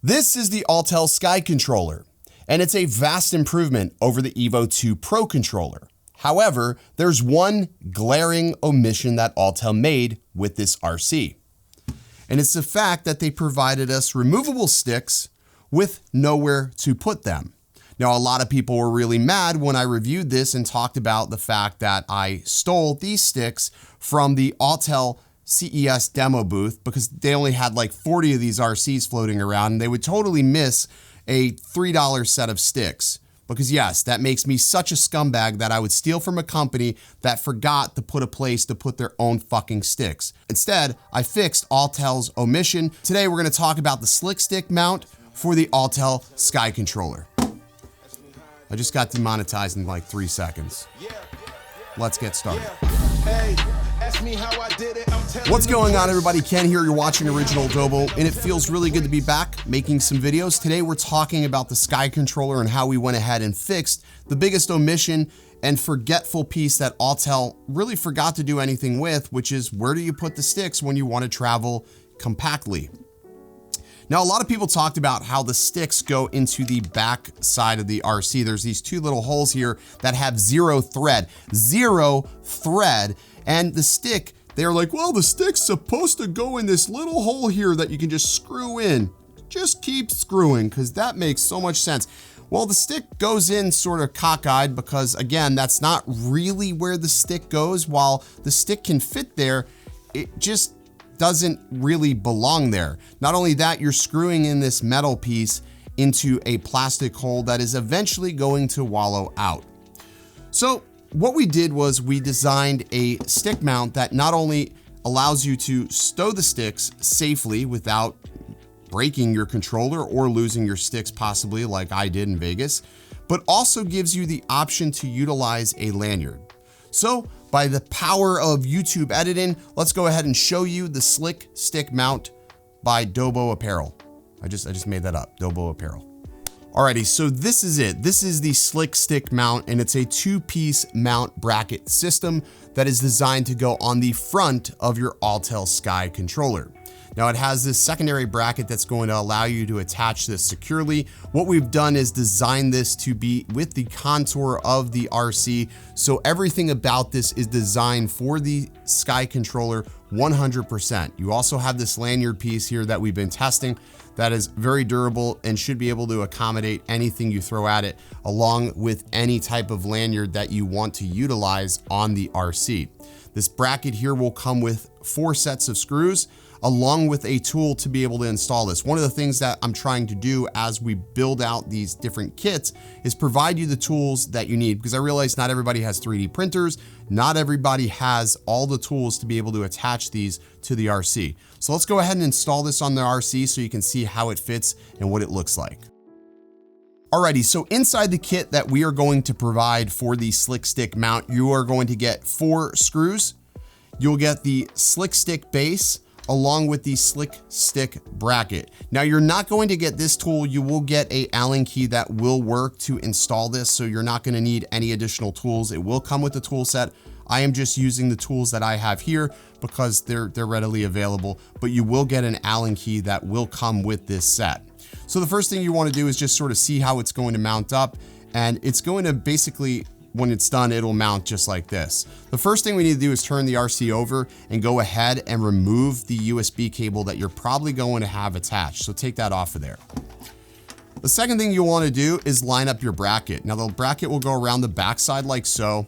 This is the Autel Sky Controller, and it's a vast improvement over the Evo 2 Pro controller. However, there's one glaring omission that Autel made with this RC, and it's the fact that they provided us removable sticks with nowhere to put them. Now, a lot of people were really mad when I reviewed this and talked about the fact that I stole these sticks from the Autel CES demo booth because they only had like 40 of these RCs floating around and they would totally miss a $3 set of sticks. Because yes, that makes me such a scumbag that I would steal from a company that forgot to put a place to put their own fucking sticks. Instead, I fixed Autel's omission. Today, we're gonna talk about the slick stick mount for the Autel Sky Controller. I just got demonetized in like 3 seconds. Let's get started. What's going on, everybody? Ken here. You're watching OriginaldoBo, and it feels really good to be back making some videos. Today, we're talking about the Sky Controller and how we went ahead and fixed the biggest omission and forgetful piece that Autel really forgot to do anything with, which is where do you put the sticks when you want to travel compactly? Now, a lot of people talked about how the sticks go into the back side of the RC. There's these two little holes here that have zero thread, and the stick, they're like, well, the stick's supposed to go in this little hole here that you can just screw in. Just keep screwing, because that makes so much sense. Well, the stick goes in sort of cockeyed because, again, that's not really where the stick goes. While the stick can fit there, it just doesn't really belong there. Not only that, you're screwing in this metal piece into a plastic hole that is eventually going to wallow out. So what we did was we designed a stick mount that not only allows you to stow the sticks safely without breaking your controller or losing your sticks possibly like I did in Vegas, but also gives you the option to utilize a lanyard. So by the power of YouTube editing, let's go ahead and show you the slick stick mount by Dobo Apparel. I just made that up, Dobo Apparel. Alrighty, so this is it. This is the slick stick mount, and it's a 2-piece mount bracket system that is designed to go on the front of your Autel Sky Controller. Now, it has this secondary bracket that's going to allow you to attach this securely. What we've done is design this to be with the contour of the RC, so everything about this is designed for the Sky Controller 100%. You also have this lanyard piece here that we've been testing that is very durable and should be able to accommodate anything you throw at it, along with any type of lanyard that you want to utilize on the RC. This bracket here will come with 4 sets of screws, along with a tool to be able to install this. One of the things that I'm trying to do as we build out these different kits is provide you the tools that you need, because I realize not everybody has 3D printers, not everybody has all the tools to be able to attach these to the RC. So let's go ahead and install this on the RC so you can see how it fits and what it looks like. Alrighty, so inside the kit that we are going to provide for the slick stick mount, you are going to get 4 screws. You'll get the slick stick base, along with the slick stick bracket. Now, you're not going to get this tool. You will get a Allen key that will work to install this, so you're not going to need any additional tools. It will come with the tool set. I am just using the tools that I have here because they're readily available, but you will get an Allen key that will come with this set. So the first thing you want to do is just sort of see how it's going to mount up, and it's going to basically, when it's done, it'll mount just like this. The first thing we need to do is turn the RC over and go ahead and remove the USB cable that you're probably going to have attached. So take that off of there. The second thing you'll want to do is line up your bracket. Now, the bracket will go around the backside like so.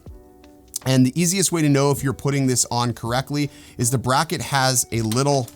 And the easiest way to know if you're putting this on correctly is the bracket has a little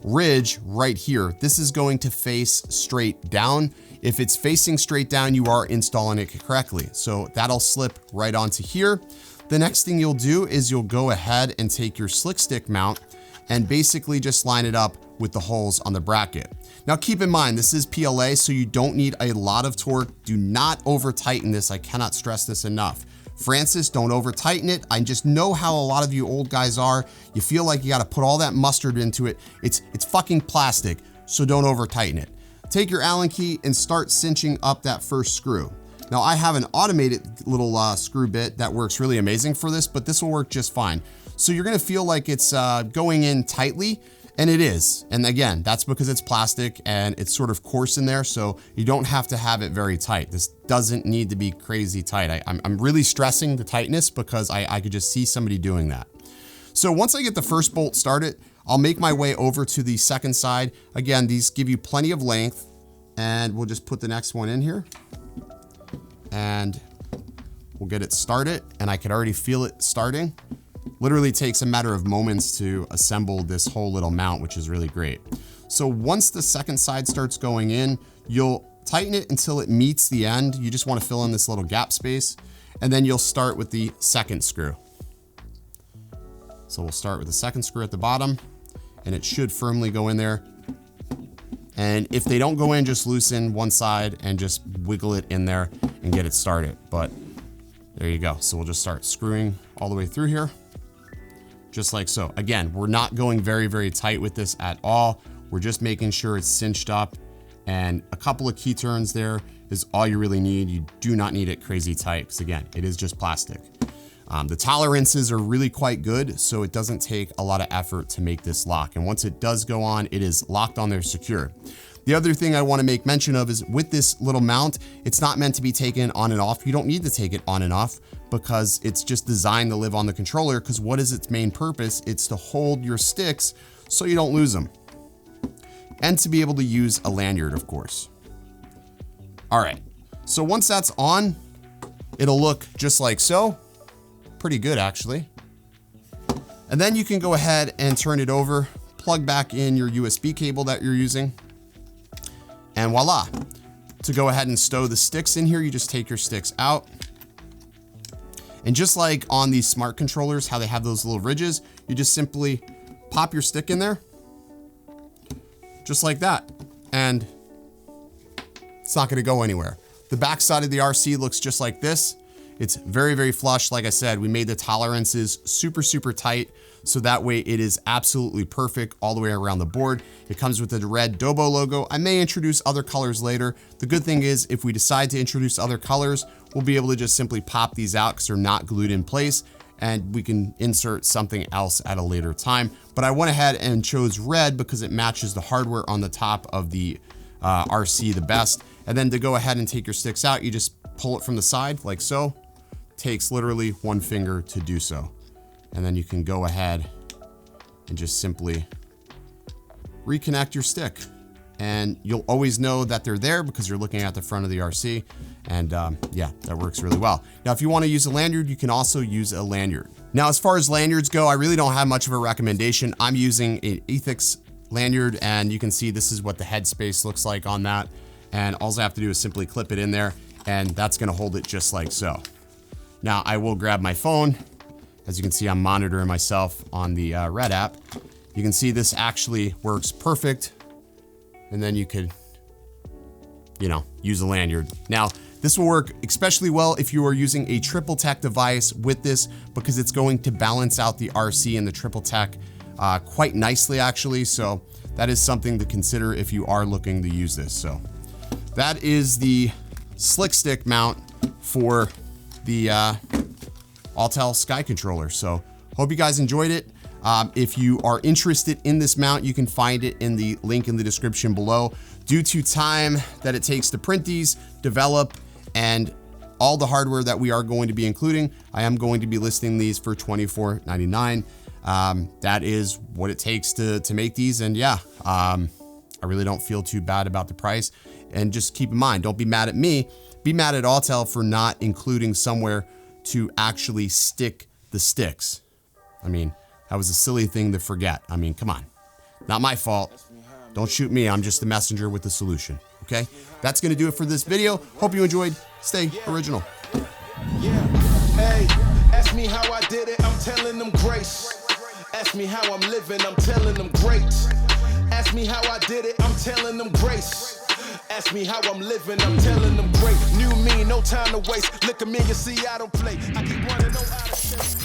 ridge right here. This is going to face straight down. If it's facing straight down, you are installing it correctly. So that'll slip right onto here. The next thing you'll do is you'll go ahead and take your slick stick mount and basically just line it up with the holes on the bracket. Now, keep in mind, this is PLA, so you don't need a lot of torque. Do not over tighten this. I cannot stress this enough. Francis, don't over tighten it. I just know how a lot of you old guys are. You feel like you got to put all that mustard into it. It's fucking plastic, so don't over tighten it. Take your Allen key and start cinching up that first screw. Now, I have an automated little screw bit that works really amazing for this, but this will work just fine. So you're gonna feel like it's going in tightly, And it is. And again, that's because it's plastic and it's sort of coarse in there, so you don't have to have it very tight. This doesn't need to be crazy tight. I'm really stressing the tightness because I could just see somebody doing that. So once I get the first bolt started, I'll make my way over to the second side. Again, these give you plenty of length, and we'll just put the next one in here. And we'll get it started, and I can already feel it starting. Literally takes a matter of moments to assemble this whole little mount, which is really great. So once the second side starts going in, you'll tighten it until it meets the end. You just want to fill in this little gap space, and then you'll start with the second screw. So we'll start with the second screw at the bottom, and it should firmly go in there. And if they don't go in, just loosen one side and just wiggle it in there and get it started. But there you go. So we'll just start screwing all the way through here, just like so. Again, we're not going very, very tight with this at all. We're just making sure it's cinched up, and a couple of key turns there is all you really need. You do not need it crazy tight, because again, it is just plastic. The tolerances are really quite good, so it doesn't take a lot of effort to make this lock. And once it does go on, it is locked on there secure. The other thing I want to make mention of is with this little mount, it's not meant to be taken on and off. You don't need to take it on and off because it's just designed to live on the controller, because what is its main purpose? It's to hold your sticks so you don't lose them. And to be able to use a lanyard, of course. All right, so once that's on, it'll look just like so. Pretty good, actually. And then you can go ahead and turn it over, plug back in your USB cable that you're using, and voila. To go ahead and stow the sticks in here, you just take your sticks out. And just like on these smart controllers, how they have those little ridges, you just simply pop your stick in there, just like that. And it's not gonna go anywhere. The back side of the RC looks just like this. It's very, very flush. Like I said, we made the tolerances super, super tight, so that way it is absolutely perfect all the way around the board. It comes with the red Dobo logo. I may introduce other colors later. The good thing is, if we decide to introduce other colors, we'll be able to just simply pop these out because they're not glued in place, and we can insert something else at a later time. But I went ahead and chose red because it matches the hardware on the top of the RC the best. And then to go ahead and take your sticks out, you just pull it from the side like so. Takes literally one finger to do so. And then you can go ahead and just simply reconnect your stick. And you'll always know that they're there because you're looking at the front of the RC. And yeah, that works really well. Now, if you want to use a lanyard, you can also use a lanyard. Now, as far as lanyards go, I really don't have much of a recommendation. I'm using an Ethics lanyard, and you can see this is what the headspace looks like on that. And all I have to do is simply clip it in there, and that's going to hold it just like so. Now, I will grab my phone. As you can see, I'm monitoring myself on the Red app. You can see this actually works perfect. And then you could, you know, use a lanyard. Now, this will work especially well if you are using a triple tech device with this, because it's going to balance out the RC and the triple tech quite nicely, actually. So that is something to consider if you are looking to use this. So that is the slick stick mount for the Autel Sky controller. So hope you guys enjoyed it. If you are interested in this mount, you can find it in the link in the description below. Due to time that it takes to print these, develop, and all the hardware that we are going to be including, I am going to be listing these for $24.99. That is what it takes to make these. And yeah, I really don't feel too bad about the price. And just keep in mind, don't be mad at me. Be mad at Autel for not including somewhere to actually stick the sticks. I mean, that was a silly thing to forget. I mean, come on. Not my fault. Don't shoot me. I'm just the messenger with the solution. Okay? That's going to do it for this video. Hope you enjoyed. Stay original. Yeah. Hey, ask me how I did it. I'm telling them grace. Ask me how I'm living. I'm telling them great. Ask me how I did it. I'm telling them grace. Ask me how I'm living, I'm telling them great. New me, no time to waste. Look at me, you see I don't play. I keep running, no out of shape.